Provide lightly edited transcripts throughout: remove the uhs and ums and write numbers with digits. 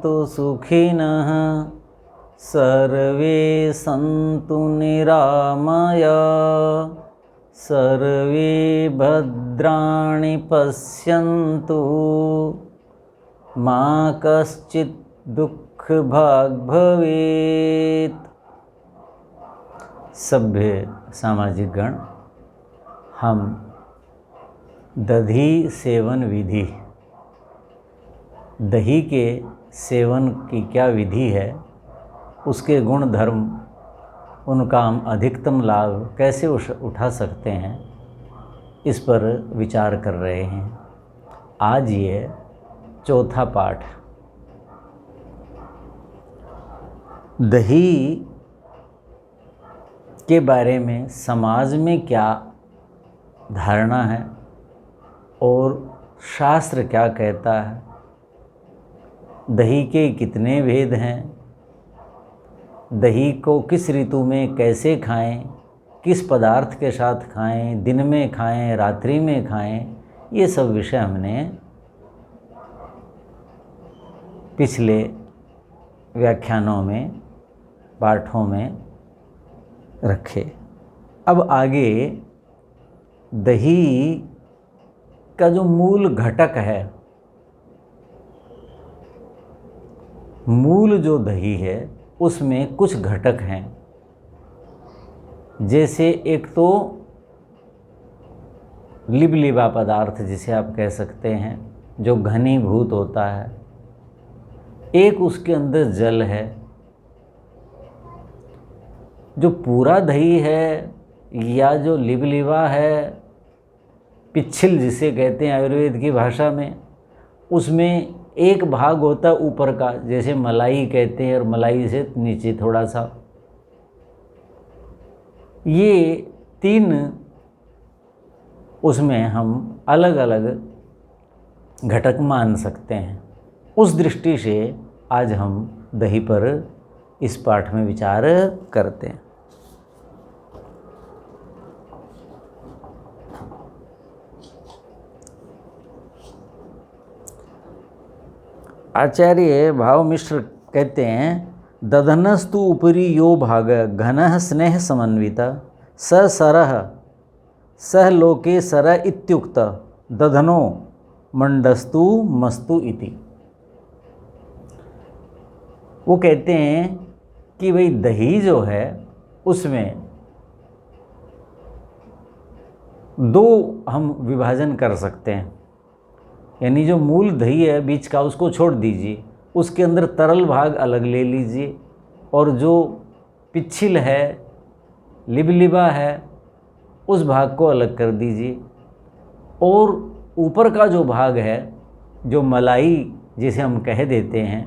भवन्तु सुखिनः सर्वे सन्तु निरामयाः सर्वे भद्राणि पश्यन्तु मा कश्चित् दुःखभाग् भवेत्। सभ्य सामाजिक गण, हम दही सेवन विधि, दही के सेवन की क्या विधि है, उसके गुण धर्म, उनका हम अधिकतम लाभ कैसे उठा सकते हैं, इस पर विचार कर रहे हैं। आज ये चौथा पाठ। दही के बारे में समाज में क्या धारणा है और शास्त्र क्या कहता है, दही के कितने भेद हैं, दही को किस ऋतु में कैसे खाएं, किस पदार्थ के साथ खाएं, दिन में खाएं, रात्रि में खाएं, ये सब विषय हमने पिछले व्याख्यानों में, पाठों में रखे। अब आगे दही का जो मूल घटक है, मूल जो दही है उसमें कुछ घटक हैं। जैसे एक तो लिबलिबा पदार्थ जिसे आप कह सकते हैं, जो घनीभूत होता है। एक उसके अंदर जल है। जो पूरा दही है या जो लिबलिबा है, पिच्छिल जिसे कहते हैं आयुर्वेद की भाषा में, उसमें एक भाग होता है ऊपर का, जैसे मलाई कहते हैं, और मलाई से नीचे थोड़ा सा। ये तीन उसमें हम अलग अलग घटक मान सकते हैं। उस दृष्टि से आज हम दही पर इस पाठ में विचार करते हैं। आचार्य भाव मिश्र कहते हैं, दधनस्तु उपरि यो भाग घनः स्नेह समन्वित स सरः सह लोके सर इत्युक्त दधनो मंडस्तु मस्तु इति। वो कहते हैं कि भाई दही जो है उसमें दो हम विभाजन कर सकते हैं। यानी जो मूल दही है बीच का, उसको छोड़ दीजिए, उसके अंदर तरल भाग अलग ले लीजिए, और जो पिच्छिल है, लिबलिबा है, उस भाग को अलग कर दीजिए। और ऊपर का जो भाग है, जो मलाई जिसे हम कह देते हैं,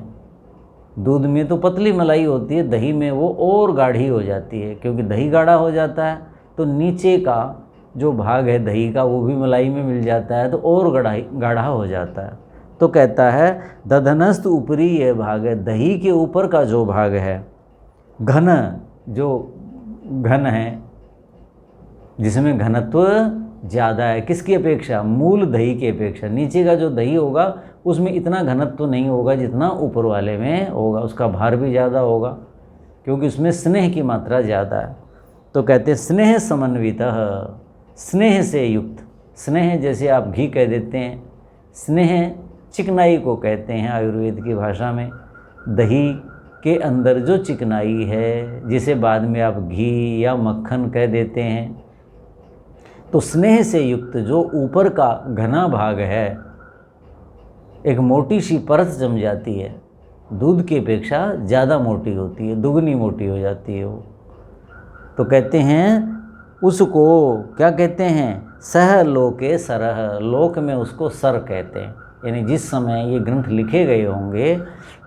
दूध में तो पतली मलाई होती है, दही में वो और गाढ़ी हो जाती है। क्योंकि दही गाढ़ा हो जाता है तो नीचे का जो भाग है दही का वो भी मलाई में मिल जाता है, तो और गाढ़ा हो जाता है। तो कहता है दधनस्थ ऊपरी ये भाग है, दही के ऊपर का जो भाग है, घन, जो घन है, जिसमें घनत्व ज़्यादा है, किसकी अपेक्षा, मूल दही की अपेक्षा। नीचे का जो दही होगा उसमें इतना घनत्व नहीं होगा जितना ऊपर वाले में होगा, उसका भार भी ज़्यादा होगा क्योंकि उसमें स्नेह की मात्रा ज़्यादा है। तो कहते हैं स्नेह समन्वितः, स्नेह से युक्त। स्नेह जैसे आप घी कह देते हैं, स्नेह चिकनाई को कहते हैं आयुर्वेद की भाषा में। दही के अंदर जो चिकनाई है, जिसे बाद में आप घी या मक्खन कह देते हैं, तो स्नेह से युक्त जो ऊपर का घना भाग है, एक मोटी सी परत जम जाती है, दूध की अपेक्षा ज़्यादा मोटी होती है, दुगनी मोटी हो जाती है वो। तो कहते हैं उसको क्या कहते हैं, सह लोके सरह, लोक में उसको सर कहते हैं। यानी जिस समय ये ग्रंथ लिखे गए होंगे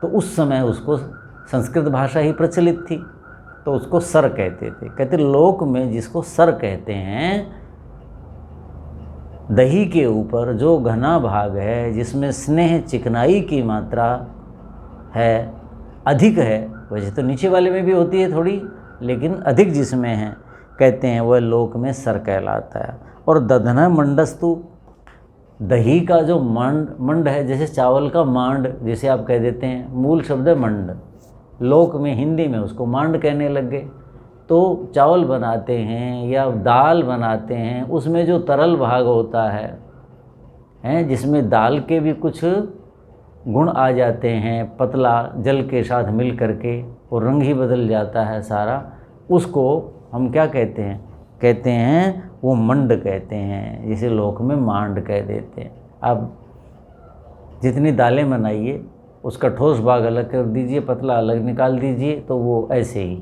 तो उस समय उसको संस्कृत भाषा ही प्रचलित थी, तो उसको सर कहते थे। कहते लोक में जिसको सर कहते हैं, दही के ऊपर जो घना भाग है, जिसमें स्नेह चिकनाई की मात्रा है, अधिक है, वैसे तो नीचे वाले में भी होती है थोड़ी, लेकिन अधिक जिसमें है, कहते हैं वह लोक में सर कहलाता है। और दधन मंडस्तु, दही का जो मंड है, जैसे चावल का मांड जिसे आप कह देते हैं, मूल शब्द है मंड, लोक में हिंदी में उसको मांड कहने लग गए। तो चावल बनाते हैं या दाल बनाते हैं, उसमें जो तरल भाग होता है जिसमें दाल के भी कुछ गुण आ जाते हैं, पतला जल के साथ मिल करके और रंग ही बदल जाता है सारा, उसको हम क्या कहते हैं? कहते हैं वो मंड कहते हैं, जिसे लोक में मांड कह देते हैं। अब जितनी दालें बनाइए उसका ठोस भाग अलग कर दीजिए, पतला अलग निकाल दीजिए, तो वो ऐसे ही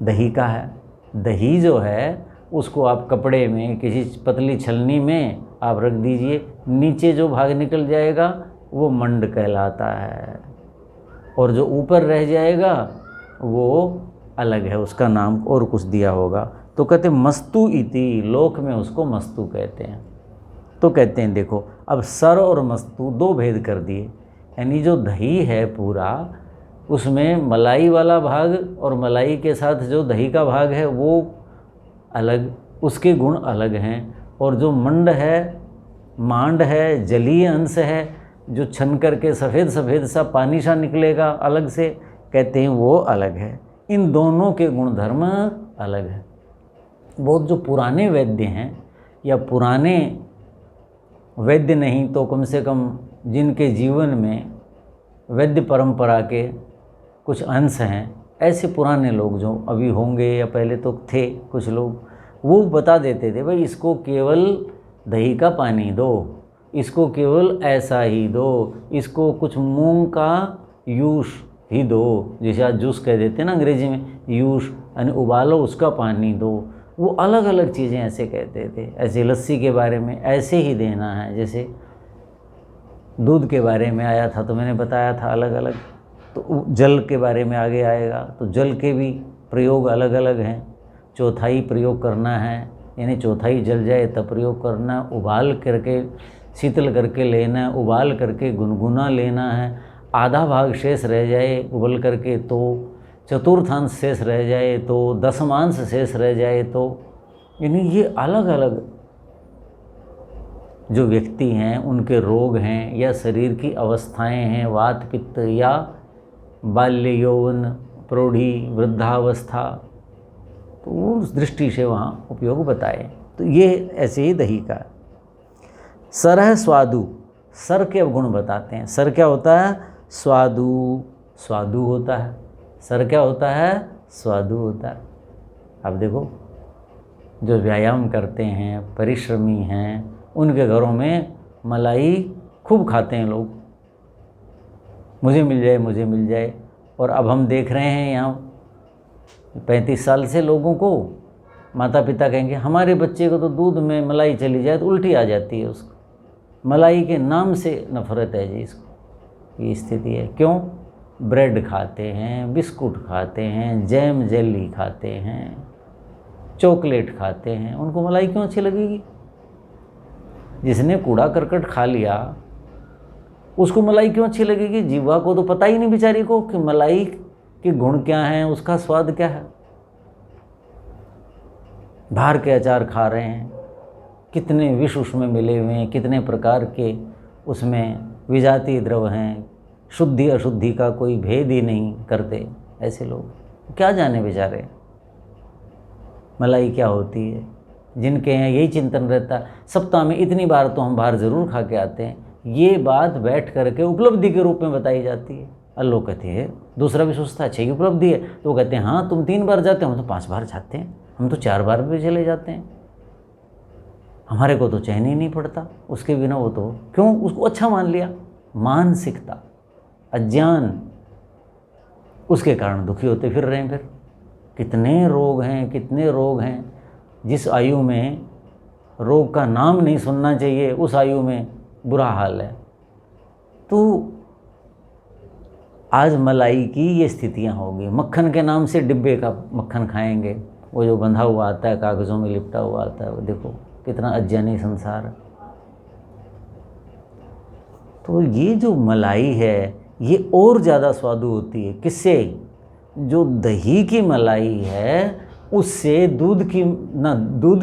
दही का है। दही जो है उसको आप कपड़े में किसी पतली छलनी में आप रख दीजिए, नीचे जो भाग निकल जाएगा वो मंड कहलाता है, और जो ऊपर रह जाएगा वो अलग है, उसका नाम और कुछ दिया होगा। तो कहते हैं मस्तु इति, लोक में उसको मस्तु कहते हैं। तो कहते हैं देखो, अब सर और मस्तु दो भेद कर दिए, यानी जो दही है पूरा, उसमें मलाई वाला भाग और मलाई के साथ जो दही का भाग है वो अलग, उसके गुण अलग हैं, और जो मंड है, मांड है, जलीय अंश है, जो छन करके सफ़ेद सफ़ेद सा पानी सा निकलेगा अलग से, कहते हैं वो अलग है। इन दोनों के गुणधर्म अलग है। बहुत जो पुराने वैद्य हैं, या पुराने वैद्य नहीं तो कम से कम जिनके जीवन में वैद्य परंपरा के कुछ अंश हैं, ऐसे पुराने लोग जो अभी होंगे या पहले तो थे कुछ लोग, वो बता देते थे भाई इसको केवल दही का पानी दो, इसको केवल ऐसा ही दो, इसको कुछ मूंग का यूश ही दो, जैसे आज जूस कह देते हैं ना अंग्रेजी में, यूश यानी उबालो उसका पानी दो। वो अलग अलग चीज़ें ऐसे कहते थे। ऐसे लस्सी के बारे में ऐसे ही देना है, जैसे दूध के बारे में आया था तो मैंने बताया था अलग अलग। तो जल के बारे में आगे आएगा तो जल के भी प्रयोग अलग अलग हैं। चौथाई प्रयोग करना है, यानी चौथाई जल जाए तब प्रयोग करना, उबाल करके शीतल करके लेना है, उबाल करके गुनगुना लेना है, आधा भाग शेष रह जाए उबल करके तो, चतुर्थांश शेष रह जाए तो, दशमांश शेष रह जाए तो, यानी ये अलग अलग जो व्यक्ति हैं उनके रोग हैं या शरीर की अवस्थाएं हैं, वात पित्त या बाल्य यौवन प्रौढ़ी वृद्धावस्था, तो उस दृष्टि से वहाँ उपयोग बताए। तो ये ऐसे ही दही का। सरह स्वादु, सर के गुण बताते हैं। सर क्या होता है? स्वादु, स्वादु होता है। सर क्या होता है? स्वादु होता है। अब देखो जो व्यायाम करते हैं, परिश्रमी हैं, उनके घरों में मलाई खूब खाते हैं लोग, मुझे मिल जाए मुझे मिल जाए। और अब हम देख रहे हैं यहाँ 35 साल से लोगों को माता पिता कहेंगे हमारे बच्चे को तो दूध में मलाई चली जाए तो उल्टी आ जाती है उसको, मलाई के नाम से नफरत है जी इसको। ये स्थिति है। क्यों? ब्रेड खाते हैं, बिस्कुट खाते हैं, जैम जेली खाते हैं, चॉकलेट खाते हैं, उनको मलाई क्यों अच्छी लगेगी? जिसने कूड़ा करकट खा लिया उसको मलाई क्यों अच्छी लगेगी? जीवा को तो पता ही नहीं बेचारी को कि मलाई के गुण क्या हैं, उसका स्वाद क्या है। बाहर के अचार खा रहे हैं, कितने विष उसमें मिले हुए हैं, कितने प्रकार के उसमें विजातीय द्रव हैं, शुद्धि अशुद्धि का कोई भेद ही नहीं करते ऐसे लोग। क्या जाने बेचारे मलाई क्या होती है। जिनके यहाँ यही चिंतन रहता है, सप्ताह में इतनी बार तो हम बाहर ज़रूर खा के आते हैं, ये बात बैठ करके उपलब्धि के रूप में बताई जाती है। और लोग कहते हैं, दूसरा भी सोचता है अच्छी की उपलब्धि है, तो वो कहते हैं हाँ तुम 3 बार जाते हो, हम तो 5 बार जाते हैं, हम तो 4 बार भी चले जाते हैं, हमारे को तो चैन ही नहीं पड़ता उसके बिना। वो तो क्यों उसको अच्छा मान लिया। मानसिकता, अज्ञान, उसके कारण दुखी होते फिर रहे हैं। फिर कितने रोग हैं, कितने रोग हैं। जिस आयु में रोग का नाम नहीं सुनना चाहिए उस आयु में बुरा हाल है। तो आज मलाई की ये स्थितियां होगी। मक्खन के नाम से डिब्बे का मक्खन खाएंगे, वो जो बंधा हुआ आता है, कागज़ों में लिपटा हुआ आता है, वो देखो कितना अज्ञानी संसार है। तो ये जो मलाई है ये और ज़्यादा स्वादु होती है। किससे? जो दही की मलाई है उससे दूध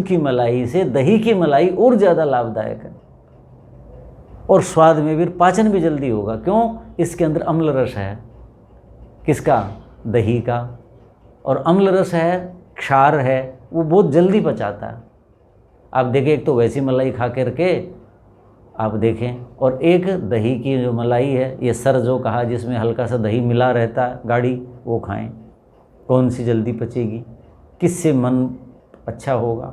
की मलाई से दही की मलाई और ज़्यादा लाभदायक है, और स्वाद में भी, पाचन भी जल्दी होगा। क्यों? इसके अंदर अम्ल रस है। किसका? दही का। और अम्ल रस है, क्षार है, वो बहुत जल्दी पचाता है। आप देखें, एक तो वैसी मलाई खा करके आप देखें, और एक दही की जो मलाई है, ये सर जो कहा जिसमें हल्का सा दही मिला रहता है गाढ़ी, वो खाएं। कौन सी जल्दी पचेगी? किससे मन अच्छा होगा?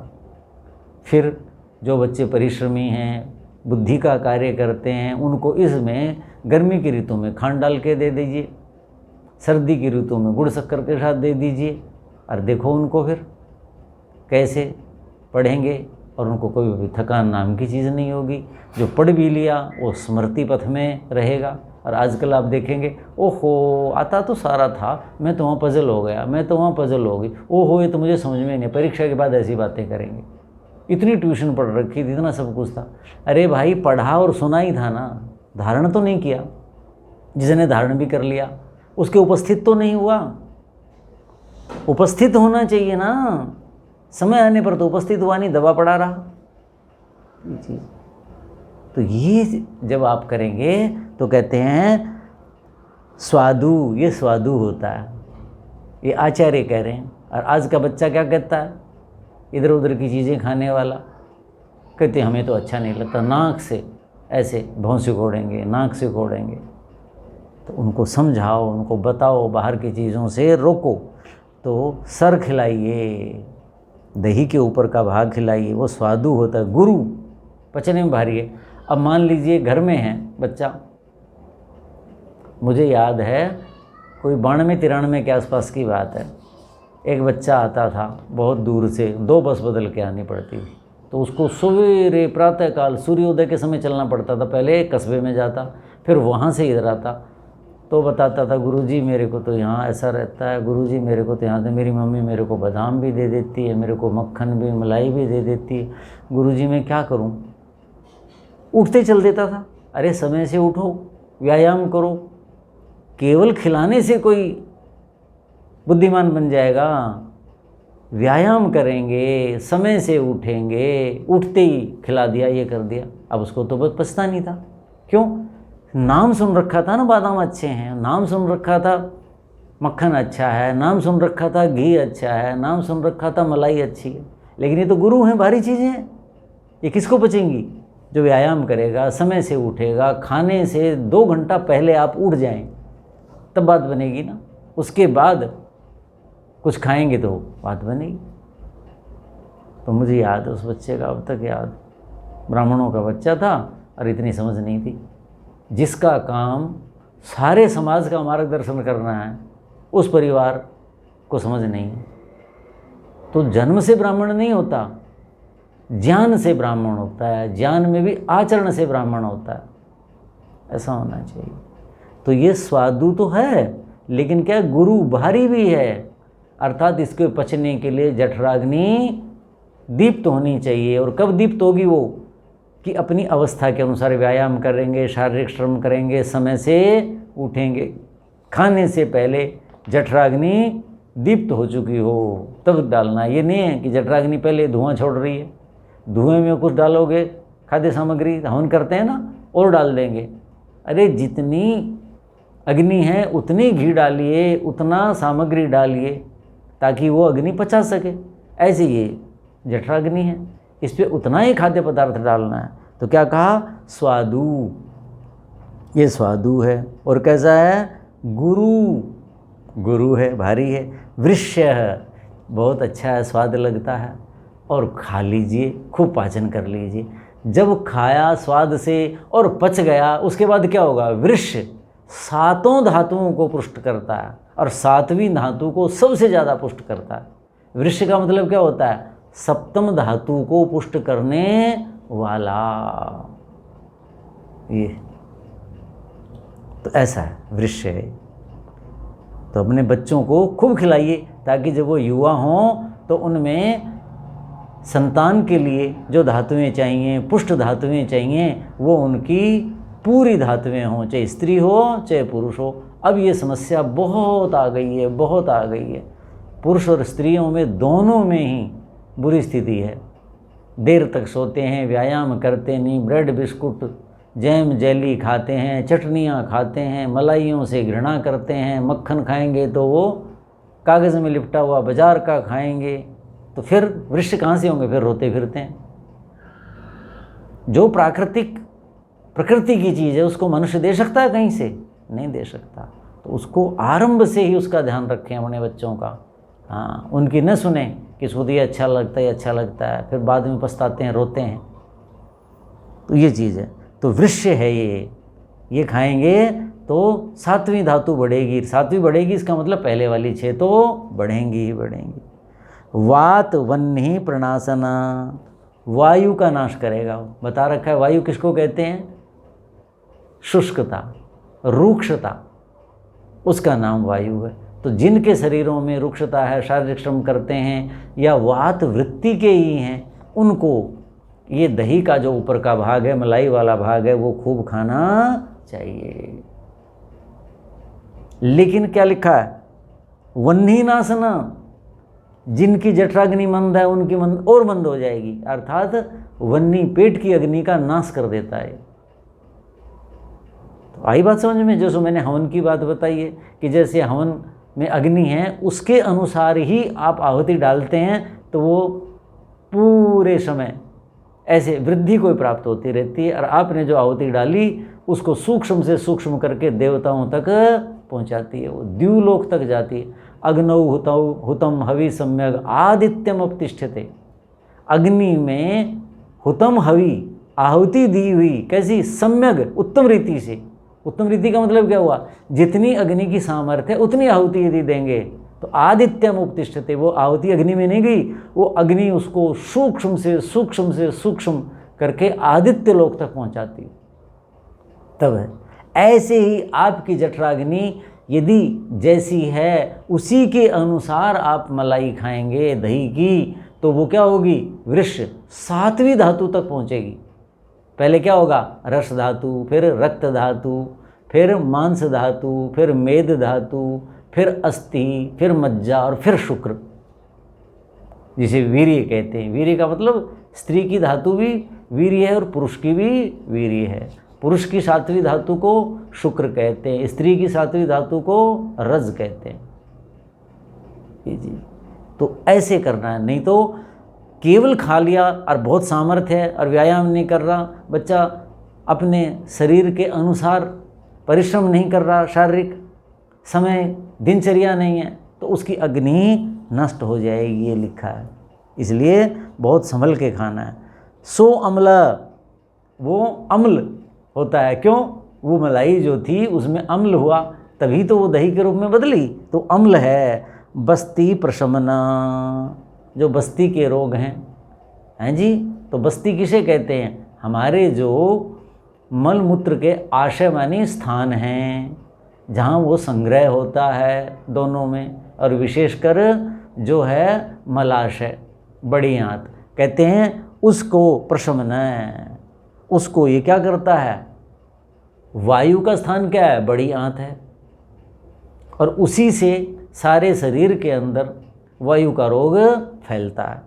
फिर जो बच्चे परिश्रमी हैं, बुद्धि का कार्य करते हैं, उनको इसमें गर्मी की ऋतु में खांड डाल के दे दीजिए, सर्दी की ऋतु में गुड़ शक्कर के साथ दे दीजिए, और देखो उनको फिर कैसे पढ़ेंगे, और उनको कोई भी थकान नाम की चीज़ नहीं होगी। जो पढ़ भी लिया वो स्मृति पथ में रहेगा। और आजकल आप देखेंगे, ओहो आता तो सारा था, मैं तो वहाँ पजल हो गया, मैं तो वहाँ पजल हो गई, ओहो ये तो मुझे समझ में नहीं, परीक्षा के बाद ऐसी बातें करेंगे। इतनी ट्यूशन पढ़ रखी थी, इतना सब कुछ था। अरे भाई पढ़ा और सुना ही था ना, धारण तो नहीं किया। जिसने धारण भी कर लिया उसके उपस्थित तो नहीं हुआ। उपस्थित होना चाहिए ना, समय आने पर तो उपस्थित हुआ नहीं, दबा पड़ा रहा ये चीज़। तो ये जब आप करेंगे तो कहते हैं स्वादु, ये स्वादु होता है, ये आचार्य कह रहे हैं। और आज का बच्चा क्या कहता है? इधर उधर की चीज़ें खाने वाला, कहते हमें तो अच्छा नहीं लगता, नाक से ऐसे भौं घोड़ेंगे, नाक से घोड़ेंगे। तो उनको समझाओ, उनको बताओ, बाहर की चीज़ों से रोको। तो सर खिलाइए, दही के ऊपर का भाग खिलाइए, वो स्वादु होता है। गुरु पचने में भारी है। अब मान लीजिए घर में है बच्चा, मुझे याद है कोई 92-93 के आसपास की बात है, एक बच्चा आता था बहुत दूर से, 2 बस बदल के आनी पड़ती थी। तो उसको सवेरे प्रातःकाल सूर्योदय के समय चलना पड़ता था। पहले कस्बे में जाता, फिर वहाँ से इधर आता। तो बताता था, गुरुजी मेरे को तो यहाँ ऐसा रहता है, गुरुजी मेरे को तो यहाँ से मेरी मम्मी मेरे को बादाम भी दे देती है, मेरे को मक्खन भी, मलाई भी दे देती है, गुरुजी मैं क्या करूँ? उठते चल देता था। अरे समय से उठो, व्यायाम करो। केवल खिलाने से कोई बुद्धिमान बन जाएगा? व्यायाम करेंगे, समय से उठेंगे, उठते ही खिला दिया, ये कर दिया। अब उसको तो बहुत पछता नहीं था। क्यों? नाम सुन रखा था ना, बादाम अच्छे हैं, नाम सुन रखा था मक्खन अच्छा है, नाम सुन रखा था घी अच्छा है, नाम सुन रखा था मलाई अच्छी है। लेकिन ये तो गुरु हैं, भारी चीज़ें हैं, ये किसको बचेंगी? जो व्यायाम करेगा, समय से उठेगा, खाने से 2 घंटा पहले आप उठ जाएं, तब बात बनेगी ना। उसके बाद कुछ खाएंगे तो बात बनेगी। तो मुझे याद है उस बच्चे का, अब तक याद, ब्राह्मणों का बच्चा था और इतनी समझ नहीं थी। जिसका काम सारे समाज का मार्गदर्शन करना है, उस परिवार को समझ नहीं है। तो जन्म से ब्राह्मण नहीं होता, ज्ञान से ब्राह्मण होता है, ज्ञान में भी आचरण से ब्राह्मण होता है। ऐसा होना चाहिए। तो ये स्वादु तो है, लेकिन क्या गुरु भारी भी है। अर्थात इसके पचने के लिए जठराग्नि दीप्त होनी चाहिए। और कब दीप्त होगी वो? कि अपनी अवस्था के अनुसार व्यायाम करेंगे, शारीरिक श्रम करेंगे, समय से उठेंगे, खाने से पहले जठराग्नि दीप्त हो चुकी हो तब डालना। ये नहीं है कि जठराग्नि पहले धुआं छोड़ रही है, धुएं में कुछ डालोगे, खाद्य सामग्री हवन करते हैं ना, और डाल देंगे। अरे जितनी अग्नि है उतनी घी डालिए, उतना सामग्री डालिए, ताकि वो अग्नि पचा सके। ऐसे ये जठराग्नि है, इस पर उतना ही खाद्य पदार्थ डालना है। तो क्या कहा? स्वादु, ये स्वादु है। और कैसा है? गुरु, गुरु है, भारी है। वृष्य है, बहुत अच्छा है, स्वाद लगता है। और खा लीजिए, खूब पाचन कर लीजिए। जब खाया स्वाद से और पच गया, उसके बाद क्या होगा? वृष्य 7 धातुओं को पुष्ट करता है, और 7वीं धातु को सबसे ज़्यादा पुष्ट करता है। वृष्य का मतलब क्या होता है? 7म धातु को पुष्ट करने वाला। ये तो ऐसा है, वृष्य है। तो अपने बच्चों को खूब खिलाइए, ताकि जब वो युवा हों तो उनमें संतान के लिए जो धातुएं चाहिए, पुष्ट धातुएं चाहिए, वो उनकी पूरी धातुएं हों, चाहे स्त्री हो चाहे पुरुष हो। अब ये समस्या बहुत आ गई है, बहुत आ गई है। पुरुष और स्त्रियों में दोनों में ही बुरी स्थिति है। देर तक सोते हैं, व्यायाम करते नहीं, ब्रेड बिस्कुट जैम जेली खाते हैं, चटनियाँ खाते हैं, मलाइयों से घृणा करते हैं। मक्खन खाएंगे तो वो कागज़ में लिपटा हुआ बाजार का खाएंगे, तो फिर वृक्ष कहाँ से होंगे? फिर रोते फिरते हैं। जो प्रकृति की चीज़ है उसको मनुष्य दे सकता है कहीं से? नहीं दे सकता। तो उसको आरंभ से ही उसका ध्यान रखें अपने बच्चों का। हाँ, उनकी न सुने कि इसको तो ये अच्छा लगता है, ये अच्छा लगता है, फिर बाद में पछताते हैं, रोते हैं। तो ये चीज़ है। तो वृक्ष है ये खाएंगे तो सातवीं धातु बढ़ेगी। सातवीं बढ़ेगी इसका मतलब पहले वाली 6 तो बढ़ेंगी ही बढ़ेंगी। वात वह्नि प्रणासना, वायु का नाश करेगा। बता रखा है वायु किसको कहते हैं? शुष्कता, रुक्षता, उसका नाम वायु है। तो जिनके शरीरों में रुक्षता है, शारीरिक श्रम करते हैं या वात वृत्ति के ही हैं, उनको ये दही का जो ऊपर का भाग है, मलाई वाला भाग है, वो खूब खाना चाहिए। लेकिन क्या लिखा है? वह्नि नाशना, जिनकी जठराग्नि मंद है उनकी मंद और मंद हो जाएगी। अर्थात वह्नि पेट की अग्नि का नाश कर देता है। तो आई बात समझ में? जैसे मैंने हवन की बात बताई है कि जैसे हवन में अग्नि है उसके अनुसार ही आप आहुति डालते हैं तो वो पूरे समय ऐसे वृद्धि को प्राप्त होती रहती है। और आपने जो आहुति डाली उसको सूक्ष्म से सूक्ष्म करके देवताओं तक पहुंचाती है, वो द्युलोक तक जाती है। अग्नौ हुतम हवि सम्यक आदित्यम अपतिष्ठते। अग्नि में हुतम हवि आहुति दी हुई कैसी? सम्यक, उत्तम रीति से। उत्तम रीति का मतलब क्या हुआ? जितनी अग्नि की सामर्थ्य है उतनी आहुति यदि देंगे तो आदित्यम उपतिष्ठते, वो आहुति अग्नि में नहीं गई, वो अग्नि उसको सूक्ष्म से सूक्ष्म करके आदित्य लोक तक पहुंचाती है। तब है ऐसे ही आपकी जठराग्नि यदि जैसी है उसी के अनुसार आप मलाई खाएंगे दही की, तो वो क्या होगी? वृक्ष 7वीं धातु तक पहुंचेगी। पहले क्या होगा? रस धातु, फिर रक्त धातु, फिर मांस धातु, फिर मेद धातु, फिर अस्थि, फिर मज्जा और फिर शुक्र, जिसे वीर्य कहते हैं। वीर्य का मतलब स्त्री की धातु भी वीर्य है और पुरुष की भी वीर्य है। पुरुष की 7वीं धातु को शुक्र कहते हैं, स्त्री की 7वीं धातु को रज कहते हैं। जी, तो ऐसे करना है, नहीं तो केवल खा लिया और बहुत सामर्थ्य है और व्यायाम नहीं कर रहा बच्चा, अपने शरीर के अनुसार परिश्रम नहीं कर रहा, शारीरिक समय दिनचर्या नहीं है, तो उसकी अग्नि नष्ट हो जाएगी, ये लिखा है। इसलिए बहुत संभल के खाना है। सो अम्ल, वो अम्ल होता है। क्यों? वो मलाई जो थी उसमें अम्ल हुआ, तभी तो वो दही के रूप में बदली, तो अम्ल है। बस्ती प्रशमना, जो बस्ती के रोग हैं जी, तो बस्ती किसे कहते हैं? हमारे जो मल मूत्र के आशय मानी स्थान हैं, जहाँ वो संग्रह होता है दोनों में, और विशेषकर जो है मलाशय, बड़ी आंत कहते हैं, उसको प्रशमन है। उसको ये क्या करता है? वायु का स्थान क्या है? बड़ी आंत है, और उसी से सारे शरीर के अंदर वायु का रोग फैलता है,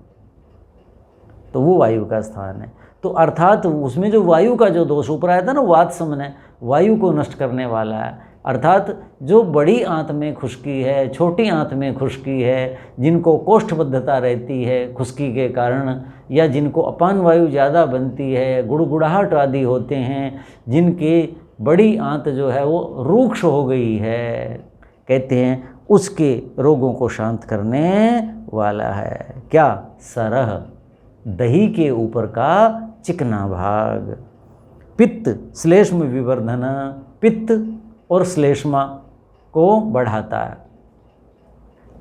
तो वो वायु का स्थान है। तो अर्थात उसमें जो वायु का जो दोष ऊपर आया था ना, वात समन है, वायु को नष्ट करने वाला है। अर्थात जो बड़ी आंत में खुश्की है, छोटी आंत में खुश्की है, जिनको कोष्ठबद्धता रहती है खुश्की के कारण, या जिनको अपान वायु ज़्यादा बनती है, गुड़गुड़ाहट आदि होते हैं, जिनके बड़ी आंत जो है वो रूक्ष हो गई है, कहते हैं उसके रोगों को शांत करने वाला है। क्या? सरह, दही के ऊपर का चिकना भाग। पित्त श्लेष्म विवर्धन, पित्त और श्लेष्मा को बढ़ाता है।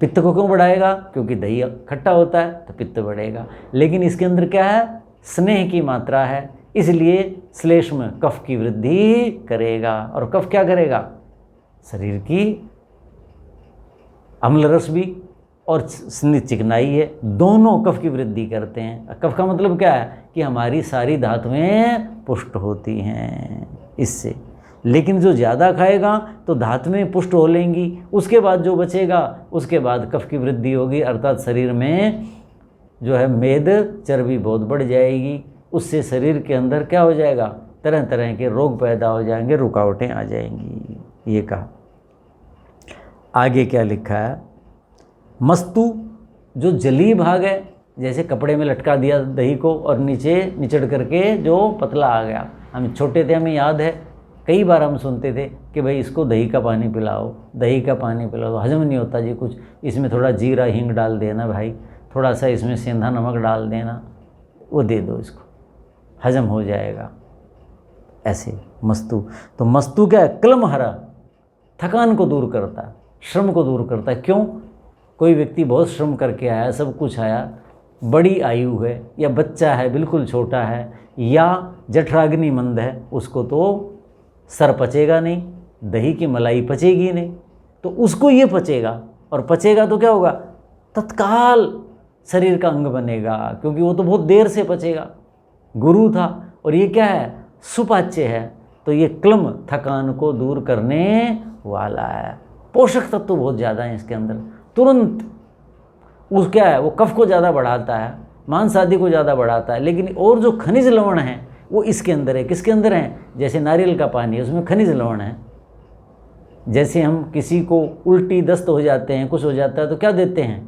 पित्त को क्यों बढ़ाएगा? क्योंकि दही खट्टा होता है तो पित्त बढ़ेगा। लेकिन इसके अंदर क्या है? स्नेह की मात्रा है, इसलिए श्लेष्म कफ की वृद्धि करेगा। और कफ क्या करेगा? शरीर की अम्ल रस भी और चिकनाई है, दोनों कफ की वृद्धि करते हैं। कफ का मतलब क्या है? कि हमारी सारी धातुएं पुष्ट होती हैं इससे। लेकिन जो ज़्यादा खाएगा तो धात में पुष्ट हो लेंगी, उसके बाद जो बचेगा उसके बाद कफ की वृद्धि होगी, अर्थात शरीर में जो है मेद चर्बी बहुत बढ़ जाएगी। उससे शरीर के अंदर क्या हो जाएगा, तरह तरह के रोग पैदा हो जाएंगे, रुकावटें आ जाएंगी। ये कहा। आगे क्या लिखा है, मस्तु जो जलीय भाग है, जैसे कपड़े में लटका दिया दही को और नीचे निचड़ करके जो पतला आ गया। हम छोटे थे, हमें याद है कई बार हम सुनते थे कि भाई इसको दही का पानी पिलाओ, दही का पानी पिलाओ, हजम नहीं होता जी कुछ, इसमें थोड़ा जीरा हींग डाल देना भाई, थोड़ा सा इसमें सेंधा नमक डाल देना, वो दे दो इसको, हजम हो जाएगा। ऐसे मस्तु, तो मस्तु क्या है, क्लमहरा, थकान को दूर करता है, श्रम को दूर करता है। क्यों, कोई व्यक्ति बहुत श्रम करके आया, सब कुछ आया, बड़ी आयु है या बच्चा है बिल्कुल छोटा है या जठराग्नि मंद है, उसको तो सर पचेगा नहीं, दही की मलाई पचेगी नहीं, तो उसको ये पचेगा, और पचेगा तो क्या होगा, तत्काल शरीर का अंग बनेगा, क्योंकि वो तो बहुत देर से पचेगा। गुरु था और ये क्या है, सुपाच्य है, तो ये क्लम थकान को दूर करने वाला है। पोषक तत्व बहुत ज़्यादा है इसके अंदर, तुरंत उस क्या है, वो कफ को ज़्यादा बढ़ाता है, मांस आदि को ज़्यादा बढ़ाता है। लेकिन और जो खनिज लवण है वो इसके अंदर है। किसके अंदर है, जैसे नारियल का पानी है, उसमें खनिज लवण है। जैसे हम किसी को उल्टी दस्त हो जाते हैं, कुछ हो जाता है, तो क्या देते हैं,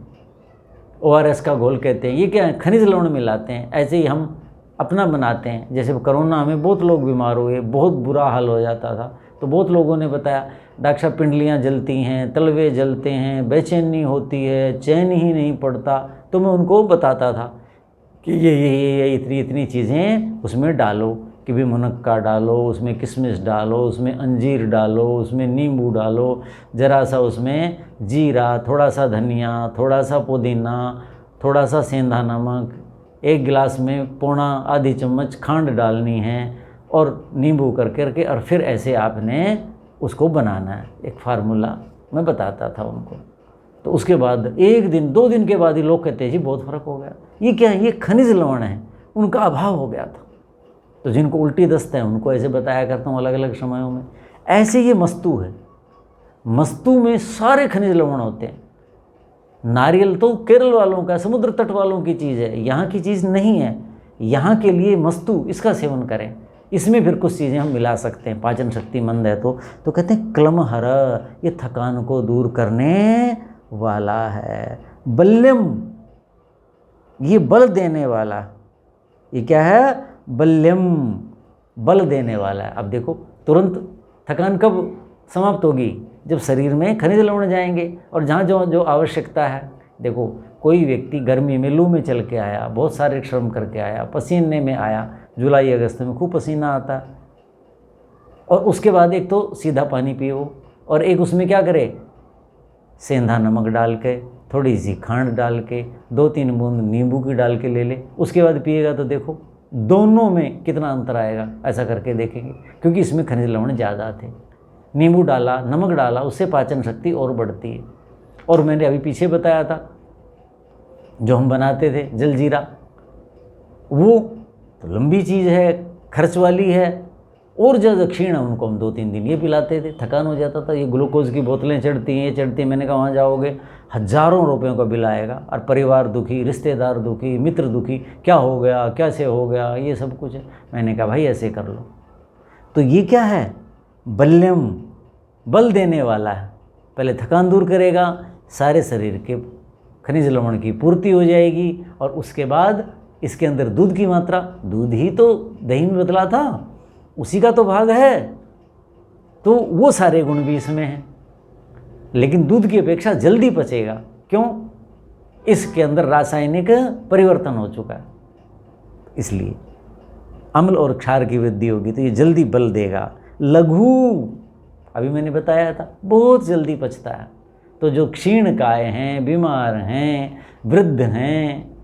ORS का घोल कहते हैं, ये क्या है, खनिज लवण मिलाते हैं। ऐसे ही हम अपना बनाते हैं। जैसे कोरोना में बहुत लोग बीमार हुए, बहुत बुरा हाल हो जाता था, तो बहुत लोगों ने बताया डॉक्टर साहब पिंडलियाँ जलती हैं, तलवे जलते हैं, बेचैनी होती है, चैन ही नहीं पड़ता। तो मैं उनको बताता था कि ये इतनी इतनी चीज़ें उसमें डालो, कि भी मुनक्का डालो, उसमें किशमिश डालो, उसमें अंजीर डालो, उसमें नींबू डालो, ज़रा सा उसमें जीरा, थोड़ा सा धनिया, थोड़ा सा पुदीना, थोड़ा सा सेंधा नमक, 1 गिलास में पौना आधी चम्मच खांड डालनी है, और नींबू करके और फिर ऐसे आपने उसको बनाना है। एक फार्मूला मैं बताता था उनको। तो उसके बाद 1 दिन 2 दिन के बाद ही लोग कहते हैं जी बहुत फ़र्क हो गया। ये क्या है, ये खनिज लवण है, उनका अभाव हो गया था। तो जिनको उल्टी दस्त है उनको ऐसे बताया करता हूँ अलग अलग समयों में। ऐसे ये मस्तु है, मस्तु में सारे खनिज लवण होते हैं। नारियल तो केरल वालों का, समुद्र तट वालों की चीज़ है, यहाँ की चीज़ नहीं है। यहाँ के लिए मस्तु, इसका सेवन करें। इसमें फिर कुछ चीज़ें हम मिला सकते हैं, पाचन शक्ति मंद है तो कहते हैं क्लमहर, ये थकान को दूर करने वाला है। बल्यम, ये बल देने वाला, ये क्या है, बल्यम, बल देने वाला है। अब देखो तुरंत थकान कब समाप्त होगी, जब शरीर में खनिज लवण जाएंगे और जहाँ जो जो आवश्यकता है। देखो कोई व्यक्ति गर्मी में लू में चल के आया, बहुत सारे श्रम करके आया, पसीने में आया, जुलाई अगस्त में खूब पसीना आता है, और उसके बाद एक तो सीधा पानी पियो और एक उसमें क्या करे, सेंधा नमक डाल के, थोड़ी सी खांड डाल के, 2-3 बूंद नींबू की डाल के ले ले, उसके बाद पिएगा तो देखो दोनों में कितना अंतर आएगा। ऐसा करके देखेंगे, क्योंकि इसमें खनिज लवण ज़्यादा थे। नींबू डाला, नमक डाला, उससे पाचन शक्ति और बढ़ती है। और मैंने अभी पीछे बताया था जो हम बनाते थे जलजीरा, वो तो लंबी चीज़ है, खर्च वाली है, और ज़्यादा क्षीण है, उनको हम 2-3 दिन ये पिलाते थे, थकान हो जाता था। ये ग्लूकोज की बोतलें चढ़ती हैं, ये चढ़ती हैं। मैंने कहा वहाँ जाओगे हज़ारों रुपयों का बिल आएगा, और परिवार दुखी, रिश्तेदार दुखी, मित्र दुखी, क्या हो गया, कैसे हो गया, ये सब कुछ है। मैंने कहा भाई ऐसे कर लो। तो ये क्या है, बल्यम, बल देने वाला है। पहले थकान दूर करेगा, सारे शरीर के खनिज लवण की पूर्ति हो जाएगी, और उसके बाद इसके अंदर दूध की मात्रा, दूध ही तो दही में बदला था, उसी का तो भाग है, तो वो सारे गुण भी इसमें हैं। लेकिन दूध की अपेक्षा जल्दी पचेगा, क्यों, इसके अंदर रासायनिक परिवर्तन हो चुका है, इसलिए अम्ल और क्षार की वृद्धि होगी, तो ये जल्दी बल देगा। लघु, अभी मैंने बताया था, बहुत जल्दी पचता है। तो जो क्षीण काय हैं, बीमार हैं, वृद्ध हैं,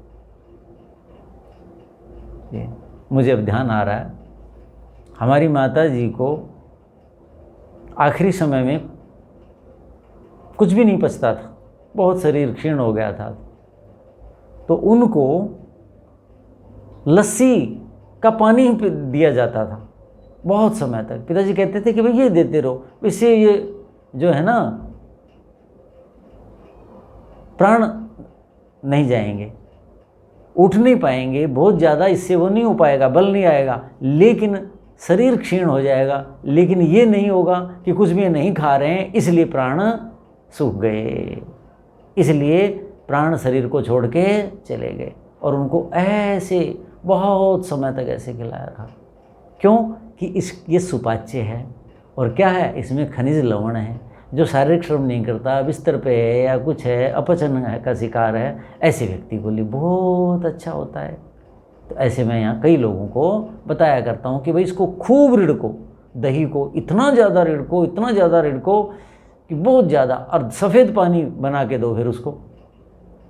मुझे अब ध्यान आ रहा है, हमारी माता जी को आखिरी समय में कुछ भी नहीं पचता था, बहुत शरीर क्षीण हो गया था, तो उनको लस्सी का पानी दिया जाता था, बहुत समय तक। पिताजी कहते थे कि भाई ये देते रहो, इससे ये जो है ना प्राण नहीं जाएंगे, उठ नहीं पाएंगे बहुत ज़्यादा, इससे वो नहीं हो पाएगा, बल नहीं आएगा, लेकिन शरीर क्षीण हो जाएगा। लेकिन ये नहीं होगा कि कुछ भी नहीं खा रहे हैं इसलिए प्राण सूख गए, इसलिए प्राण शरीर को छोड़ के चले गए। और उनको ऐसे बहुत समय तक ऐसे खिलाया रहा। क्यों? कि ये सुपाच्य है। और क्या है? इसमें खनिज लवण है। जो शारीरिक श्रम नहीं करता, बिस्तर पे है या कुछ है, अपचन का शिकार है, ऐसे व्यक्ति को लिए बहुत अच्छा होता है। तो ऐसे मैं यहाँ कई लोगों को बताया करता हूँ कि भाई इसको खूब रिड़को, दही को इतना ज़्यादा रिड़को, इतना ज़्यादा रिड़को कि बहुत ज़्यादा, और सफ़ेद पानी बना के दो फिर उसको।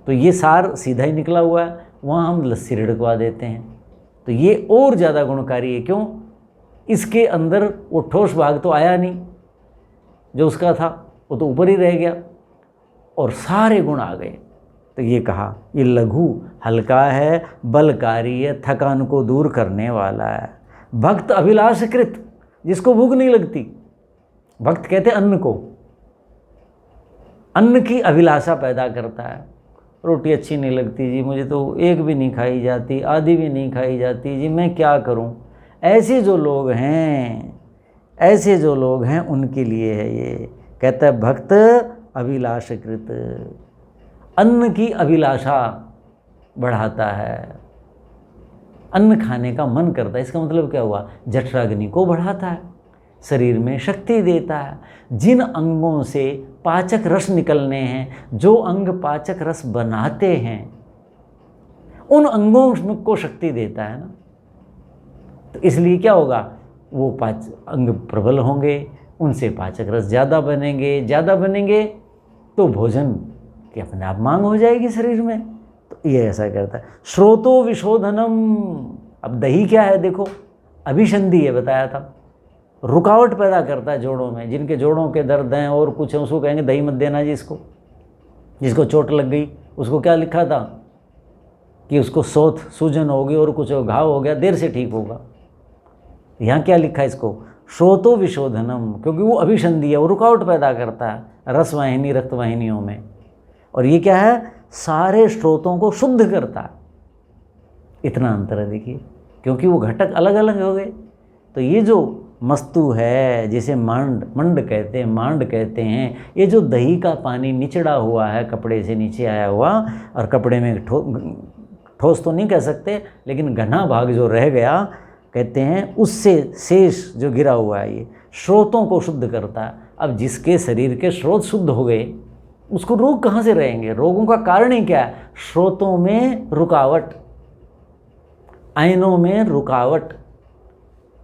तो ये सार सीधा ही निकला हुआ है, वहाँ हम लस्सी रिड़कवा देते हैं। तो ये और ज़्यादा गुणकारी है। क्यों? इसके अंदर वो ठोस भाग तो आया नहीं, जो उसका था वो तो ऊपर ही रह गया, और सारे गुण आ गए। तो ये कहा ये लघु हल्का है, बलकारी है, थकान को दूर करने वाला है, भक्त अभिलाषकृत, जिसको भूख नहीं लगती। भक्त कहते अन्न को, अन्न की अभिलाषा पैदा करता है। रोटी अच्छी नहीं लगती जी, मुझे तो एक भी नहीं खाई जाती, आधी भी नहीं खाई जाती जी, मैं क्या करूं। ऐसे जो लोग हैं, ऐसे जो लोग हैं उनके लिए है ये। कहता है भक्त अभिलाषकृत, अन्न की अभिलाषा बढ़ाता है, अन्न खाने का मन करता है। इसका मतलब क्या हुआ? जठराग्नि को बढ़ाता है, शरीर में शक्ति देता है। जिन अंगों से पाचक रस निकलने हैं, जो अंग पाचक रस बनाते हैं, उन अंगों को शक्ति देता है ना। तो इसलिए क्या होगा? वो अंग प्रबल होंगे, उनसे पाचक रस ज़्यादा बनेंगे तो भोजन की अपने आप मांग हो जाएगी शरीर में। तो ये ऐसा करता है। स्रोतो विशोधनम। अब दही क्या है? देखो, अभिसंधि है, बताया था, रुकावट पैदा करता है जोड़ों में। जिनके जोड़ों के दर्द हैं और कुछ है, उसको कहेंगे दही मत देना जी। जिसको चोट लग गई उसको क्या लिखा था कि उसको सोथ सूजन होगी और कुछ घाव हो गया, देर से ठीक होगा। यहाँ क्या लिखा है? इसको स्रोतो विशोधनम, क्योंकि वो अभिसंधि है, वो रुकावट पैदा करता है रसवाहिनी रक्तवाहिनियों में। और ये क्या है? सारे स्रोतों को शुद्ध करता है। इतना अंतर है देखिए, क्योंकि वो घटक अलग अलग हो गए। तो ये जो मस्तु है, जिसे मांड कहते हैं, ये जो दही का पानी निचड़ा हुआ है, कपड़े से नीचे आया हुआ, और कपड़े में ठोस तो नहीं कह सकते, लेकिन घना भाग जो रह गया, कहते हैं उससे शेष जो गिरा हुआ है, ये स्रोतों को शुद्ध करता है। अब जिसके शरीर के स्रोत शुद्ध हो गए, उसको रोग कहाँ से रहेंगे? रोगों का कारण ही क्या है? स्रोतों में रुकावट, आयनों में रुकावट।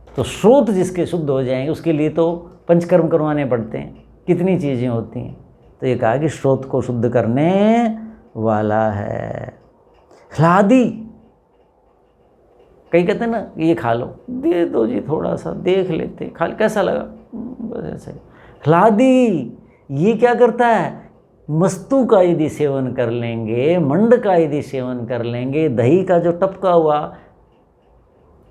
तो स्रोत जिसके शुद्ध हो जाएंगे, उसके लिए तो पंचकर्म करवाने पड़ते हैं, कितनी चीज़ें होती हैं। तो ये कहा कि स्रोत को शुद्ध करने वाला है। ह्लादी, कई कहते हैं ना ये खा लो, दे दो जी, थोड़ा सा देख लेते, खा कैसा लगा, बस ऐसे। ह्लादी ये क्या करता है? मस्तु का यदि सेवन कर लेंगे, मंड का यदि सेवन कर लेंगे, दही का जो टपका हुआ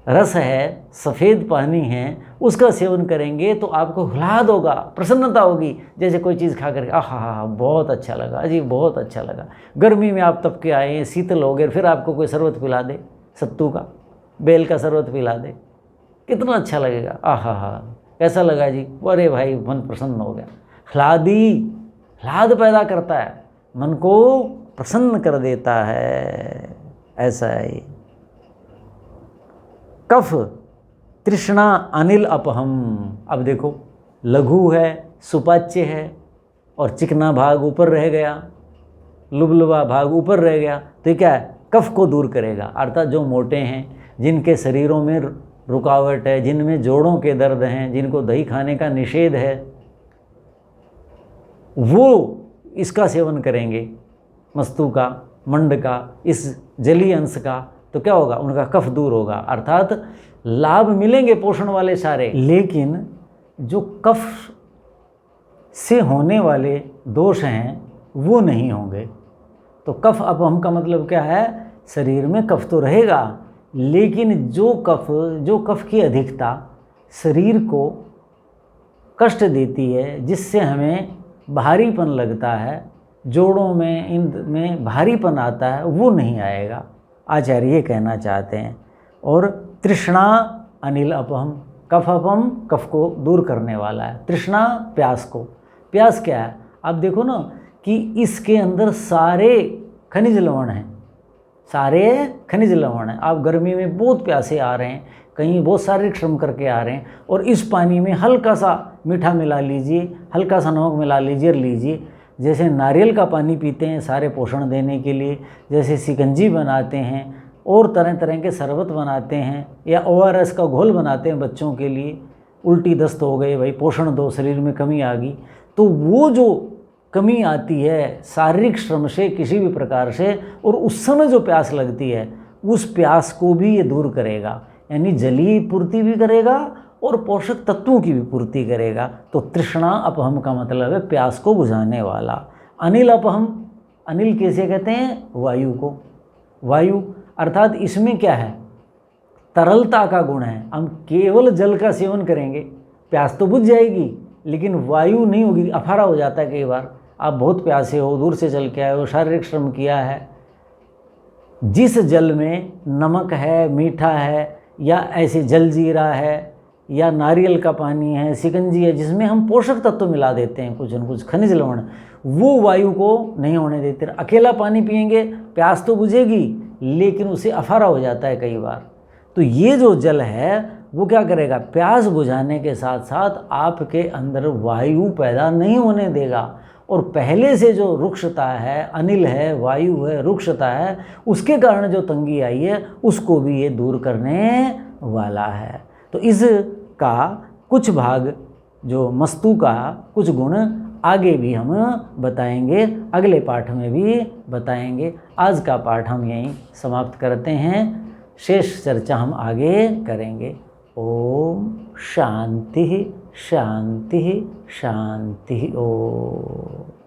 रस है, सफ़ेद पानी है, उसका सेवन करेंगे तो आपको ह्लाद होगा, प्रसन्नता होगी। जैसे कोई चीज़ खा करके आहा बहुत अच्छा लगा जी, बहुत अच्छा लगा। गर्मी में आप तप के आए हैं, शीतल हो गए, फिर आपको कोई शरबत पिला दे, सत्तू का, बेल का शरबत पिला दे, कितना अच्छा लगेगा। आहा कैसा लगा जी? अरे भाई मन प्रसन्न हो गया। ह्लाद पैदा करता है, मन को प्रसन्न कर देता है। ऐसा है ये। कफ तृष्णा अनिल अपहम। अब देखो, लघु है, सुपाच्य है, और चिकना भाग ऊपर रह गया, लुबलुबा भाग ऊपर रह गया। तो ये क्या है? कफ को दूर करेगा। अर्थात जो मोटे हैं, जिनके शरीरों में रुकावट है, जिनमें जोड़ों के दर्द हैं, जिनको दही खाने का निषेध है, वो इसका सेवन करेंगे, मस्तु का, मंड का, इस जलीय अंश का। तो क्या होगा? उनका कफ दूर होगा, अर्थात लाभ मिलेंगे पोषण वाले सारे। लेकिन जो कफ से होने वाले दोष हैं वो नहीं होंगे। तो कफ अपहम का मतलब क्या है? शरीर में कफ तो रहेगा, लेकिन जो कफ की अधिकता शरीर को कष्ट देती है, जिससे हमें भारीपन लगता है, जोड़ों में इन में भारीपन आता है, वो नहीं आएगा, आचार्य ये कहना चाहते हैं। और तृष्णा अनिल अपहम, कफ अपहम कफ को दूर करने वाला है। तृष्णा प्यास को, प्यास क्या है, आप देखो ना कि इसके अंदर सारे खनिज लवण हैं, सारे खनिज लवण हैं। आप गर्मी में बहुत प्यासे आ रहे हैं, कहीं बहुत शारीरिक श्रम करके आ रहे हैं, और इस पानी में हल्का सा मीठा मिला लीजिए, हल्का सा नमक मिला लीजिए और लीजिए। जैसे नारियल का पानी पीते हैं सारे पोषण देने के लिए, जैसे शिकंजी बनाते हैं और तरह तरह के शरबत बनाते हैं, या ORS का घोल बनाते हैं बच्चों के लिए, उल्टी दस्त हो गए भाई पोषण दो, शरीर में कमी आ गई, तो वो जो कमी आती है शारीरिक श्रम से किसी भी प्रकार से, और उस समय जो प्यास लगती है उस प्यास को भी ये दूर करेगा, यानी जलीय पूर्ति भी करेगा और पोषक तत्वों की भी पूर्ति करेगा। तो तृष्णा अपहम का मतलब है प्यास को बुझाने वाला। अनिल अपहम, अनिल कैसे कहते हैं, वायु को, वायु अर्थात इसमें क्या है, तरलता का गुण है। हम केवल जल का सेवन करेंगे, प्यास तो बुझ जाएगी लेकिन वायु नहीं होगी, अफारा हो जाता है। कई बार आप बहुत प्यासे हो, दूर से चल के आए हो, शारीरिक श्रम किया है, जिस जल में नमक है, मीठा है, या ऐसे जलजीरा है, या नारियल का पानी है, शिकंजी है, जिसमें हम पोषक तत्व मिला देते हैं, कुछ न कुछ खनिज लवण, वो वायु को नहीं होने देते। अकेला पानी पिएंगे प्यास तो बुझेगी लेकिन उसे अफारा हो जाता है कई बार। तो ये जो जल है वो क्या करेगा, प्यास बुझाने के साथ साथ आपके अंदर वायु पैदा नहीं होने देगा, और पहले से जो रुक्षता है, अनिल है, वायु है, रुक्षता है, उसके कारण जो तंगी आई है उसको भी ये दूर करने वाला है। तो इसका कुछ भाग जो मस्तु का कुछ गुण आगे भी हम बताएंगे, अगले पाठ में भी बताएंगे। आज का पाठ हम यहीं समाप्त करते हैं, शेष चर्चा हम आगे करेंगे। ओम शांति शांति शांति। ओम।